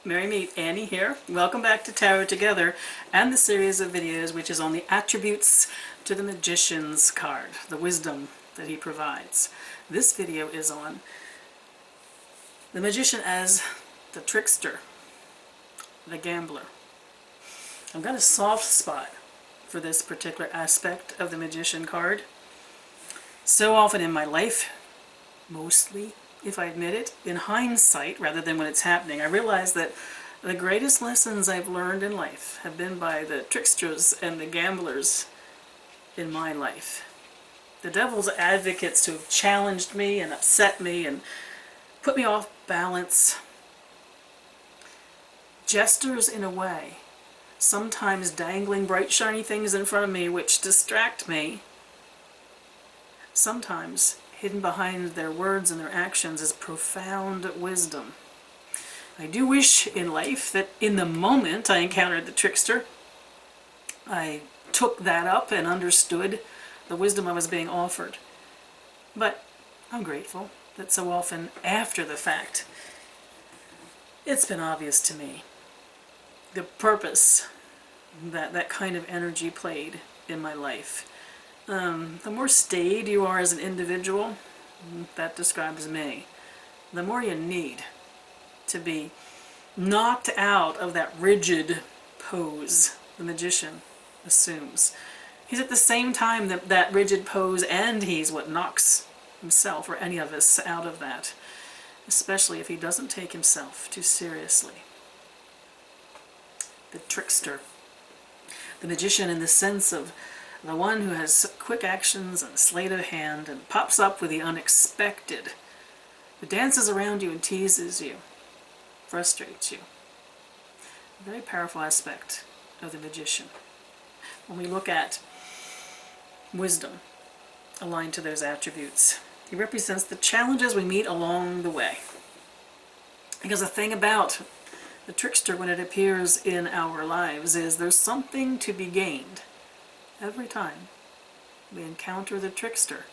Merry Meet Annie here. Welcome back to Tarot Together and the series of videos which is on the attributes to the Magician's card, the wisdom that he provides. This video is on the Magician as the Trickster, the Gambler. I've got a soft spot for this particular aspect of the Magician card. So often in my life, mostly, if I admit it, in hindsight rather than when it's happening, I realize that the greatest lessons I've learned in life have been by the tricksters and the gamblers in my life. The devil's advocates who have challenged me and upset me and put me off balance. Jesters in a way, sometimes dangling bright shiny things in front of me which distract me. Sometimes hidden behind their words and their actions is profound wisdom. I do wish in life that in the moment I encountered the trickster, I took that up and understood the wisdom I was being offered. But I'm grateful that so often after the fact, it's been obvious to me the purpose that that kind of energy played in my life. The more staid you are as an individual, that describes me, the more you need to be knocked out of that rigid pose the Magician assumes. He's at the same time that rigid pose, and he's what knocks himself or any of us out of that, especially if he doesn't take himself too seriously. The Trickster, the Magician in the sense of the one who has quick actions and sleight of hand and pops up with the unexpected, who dances around you and teases you, frustrates you. A very powerful aspect of the Magician. When we look at wisdom aligned to those attributes, he represents the challenges we meet along the way. Because the thing about the trickster when it appears in our lives is there's something to be gained. Every time we encounter the trickster,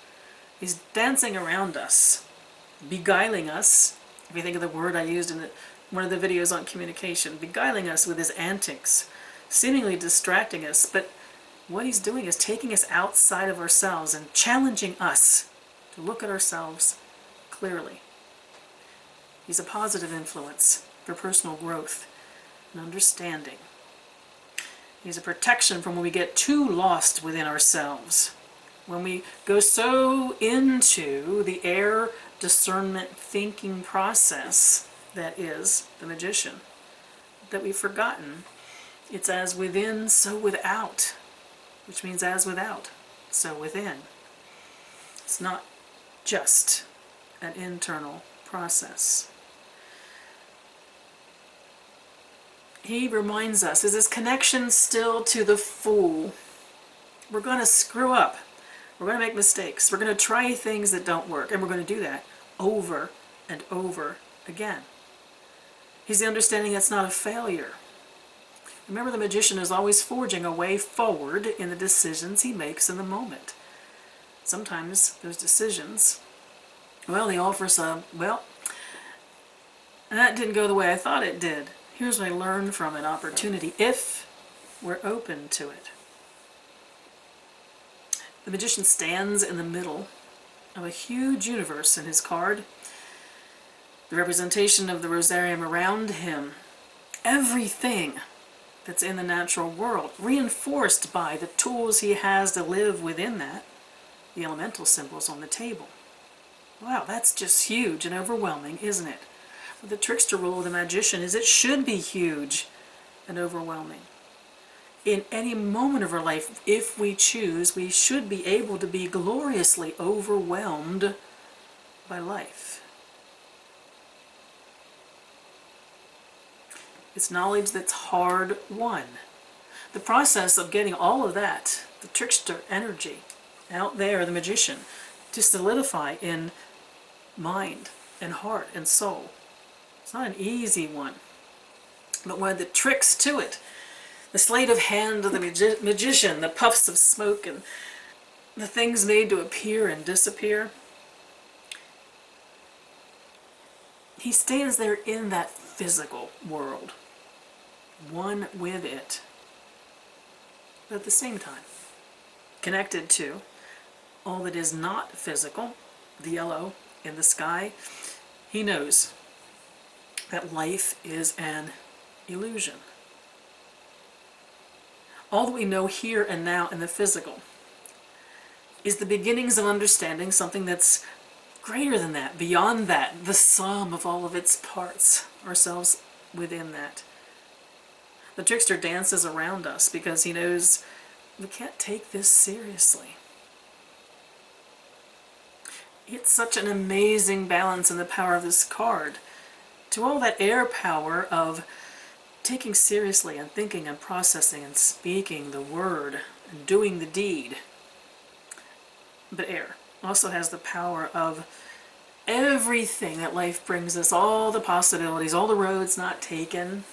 he's dancing around us, beguiling us. If you think of the word I used in one of the videos on communication, beguiling us with his antics, seemingly distracting us, but what he's doing is taking us outside of ourselves and challenging us to look at ourselves clearly. He's a positive influence for personal growth and understanding. He's a protection from when we get too lost within ourselves. When we go so into the air discernment thinking process that is the Magician, that we've forgotten it's as within, so without, which means as without, so within. It's not just an internal process. He reminds us, is this connection still to the Fool? We're going to screw up. We're going to make mistakes. We're going to try things that don't work. And we're going to do that over and over again. He's the understanding that's not a failure. Remember, the Magician is always forging a way forward in the decisions he makes in the moment. Sometimes those decisions, well, they offer some, well, that didn't go the way I thought it did. Here's what I learned from an opportunity, if we're open to it. The Magician stands in the middle of a huge universe in his card. The representation of the rosarium around him. Everything that's in the natural world, reinforced by the tools he has to live within that. The elemental symbols on the table. Wow, that's just huge and overwhelming, isn't it? The trickster role of the Magician is it should be huge and overwhelming. In any moment of our life, if we choose, we should be able to be gloriously overwhelmed by life. It's knowledge that's hard won. The process of getting all of that, the trickster energy, out there, the Magician, to solidify in mind and heart and soul. It's not an easy one, but one of the tricks to it, the sleight of hand of the Magician, the puffs of smoke and the things made to appear and disappear, he stands there in that physical world, one with it, but at the same time connected to all that is not physical, the yellow in the sky. He knows that life is an illusion. All that we know here and now in the physical is the beginnings of understanding something that's greater than that, beyond that, the sum of all of its parts, ourselves within that. The trickster dances around us because he knows we can't take this seriously. It's such an amazing balance in the power of this card to all that air power of taking seriously and thinking and processing and speaking the word and doing the deed. But air also has the power of everything that life brings us, all the possibilities, all the roads not taken.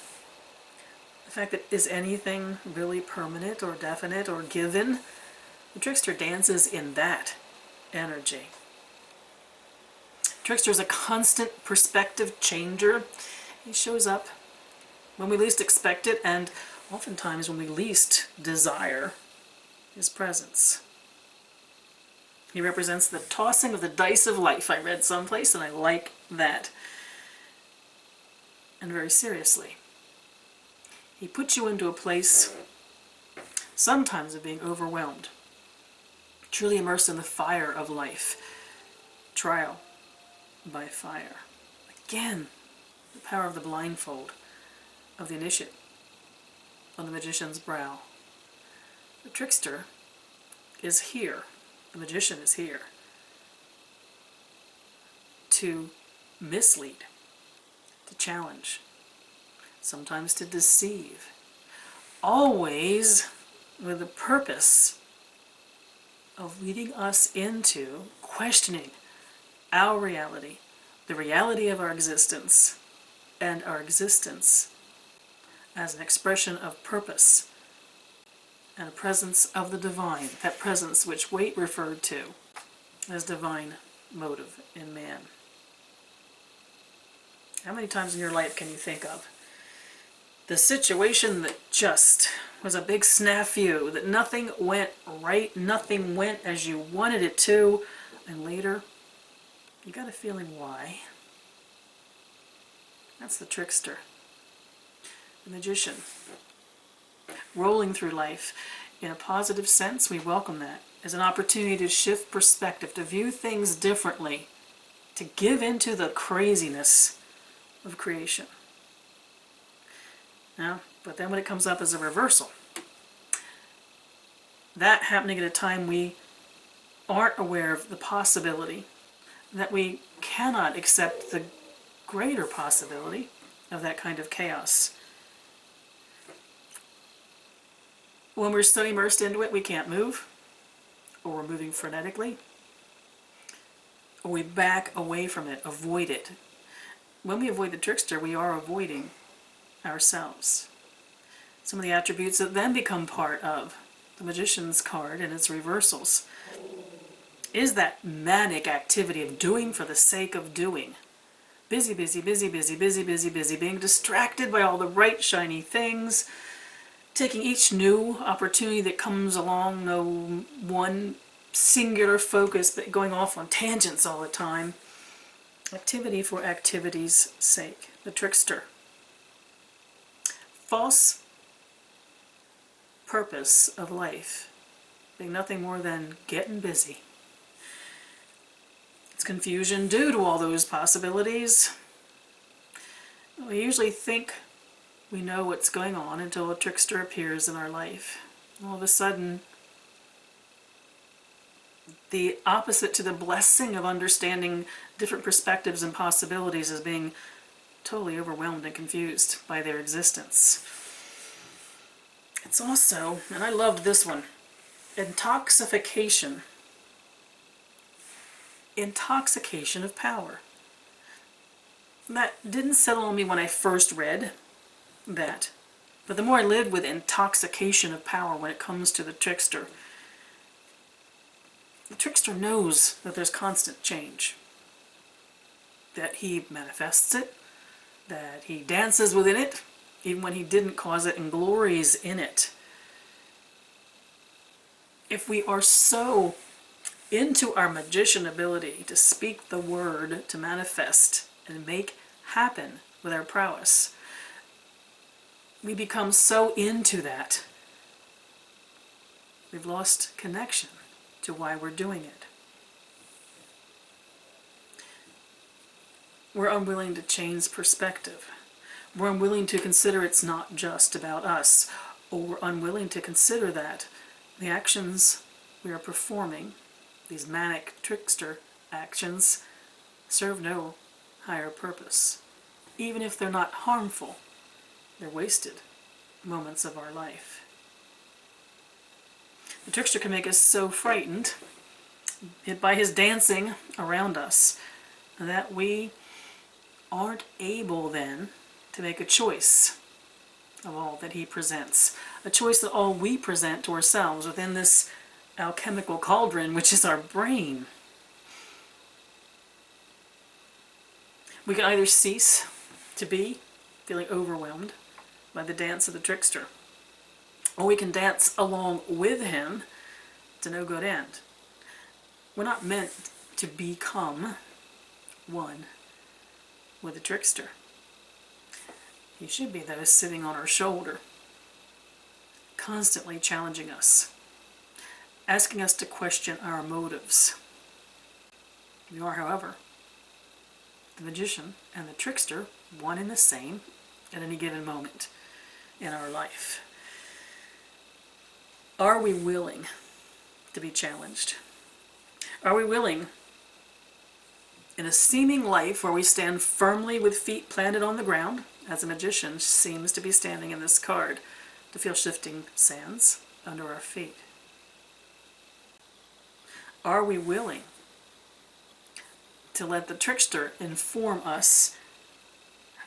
The fact that is anything really permanent or definite or given? The trickster dances in that energy. Trickster is a constant perspective changer. He shows up when we least expect it, and oftentimes when we least desire his presence. He represents the tossing of the dice of life. I read someplace, and I like that. And very seriously. He puts you into a place, sometimes of being overwhelmed, truly immersed in the fire of life. Trial by fire. Again, the power of the blindfold, of the initiate, on the magician's brow. The trickster is here. The magician is here to mislead, to challenge, sometimes to deceive, always with the purpose of leading us into questioning our reality, the reality of our existence, and our existence as an expression of purpose and a presence of the divine, that presence which Waite referred to as divine motive in man. How many times in your life can you think of the situation that just was a big snafu, that nothing went right, nothing went as you wanted it to, and later you got a feeling why? That's the trickster, the magician. Rolling through life in a positive sense, we welcome that as an opportunity to shift perspective, to view things differently, to give into the craziness of creation. Now, but then when it comes up as a reversal, that happening at a time we aren't aware of the possibility, that we cannot accept the greater possibility of that kind of chaos. When we're so immersed into it, we can't move, or we're moving frenetically, or we back away from it, avoid it. When we avoid the trickster, we are avoiding ourselves. Some of the attributes that then become part of the magician's card and its reversals is that manic activity of doing for the sake of doing. Busy, busy, busy, busy, busy, busy, busy, being distracted by all the bright, shiny things, taking each new opportunity that comes along, no one singular focus, but going off on tangents all the time. Activity for activity's sake. The trickster. False purpose of life, being nothing more than getting busy. It's confusion due to all those possibilities. We usually think we know what's going on until a trickster appears in our life. All of a sudden, the opposite to the blessing of understanding different perspectives and possibilities is being totally overwhelmed and confused by their existence. It's also, and I loved this one, intoxication. Intoxication of power. That didn't settle on me when I first read that. But the more I lived with intoxication of power when it comes to the trickster knows that there's constant change. That he manifests it, that he dances within it, even when he didn't cause it, and glories in it. If we are so into our magician ability to speak the word, to manifest and make happen with our prowess, we become so into that, we've lost connection to why we're doing it. We're unwilling to change perspective. We're unwilling to consider it's not just about us, or we're unwilling to consider that the actions we are performing, these manic trickster actions, serve no higher purpose. Even if they're not harmful, they're wasted moments of our life. The trickster can make us so frightened by his dancing around us that we aren't able then to make a choice of all that he presents. A choice that all we present to ourselves within this alchemical cauldron, which is our brain. We can either cease to be feeling overwhelmed by the dance of the trickster, or we can dance along with him to no good end. We're not meant to become one with the trickster. He should be, though, sitting on our shoulder, constantly challenging us, asking us to question our motives. We are, however, the magician and the trickster, one and the same at any given moment in our life. Are we willing to be challenged? Are we willing, in a seeming life where we stand firmly with feet planted on the ground, as a magician seems to be standing in this card, to feel shifting sands under our feet? Are we willing to let the trickster inform us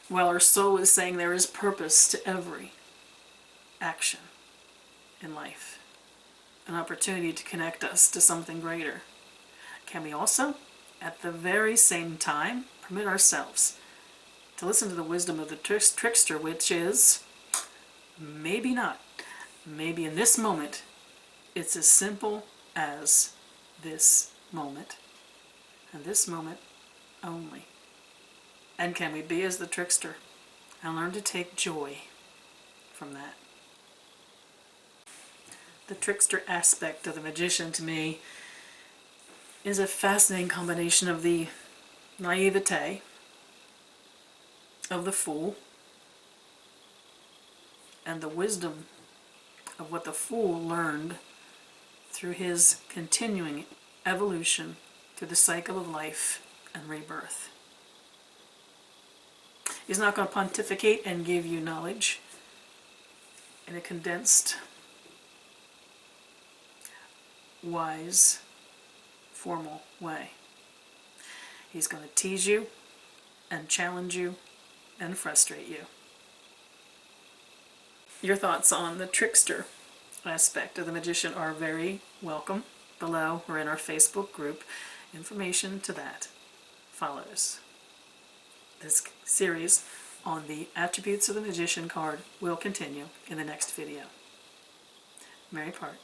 while our soul is saying there is purpose to every action in life? An opportunity to connect us to something greater. Can we also, at the very same time, permit ourselves to listen to the wisdom of the trickster, which is, maybe not. Maybe in this moment, it's as simple as this moment, and this moment only. And can we be as the trickster and learn to take joy from that? The trickster aspect of the magician, to me, is a fascinating combination of the naivete of the fool and the wisdom of what the fool learned through his continuing evolution through the cycle of life and rebirth. He's not going to pontificate and give you knowledge in a condensed, wise, formal way. He's going to tease you and challenge you and frustrate you. Your thoughts on the trickster aspect of the magician are very welcome below or in our Facebook group. Information to that follows. This series on the attributes of the magician card will continue in the next video. Mary Part.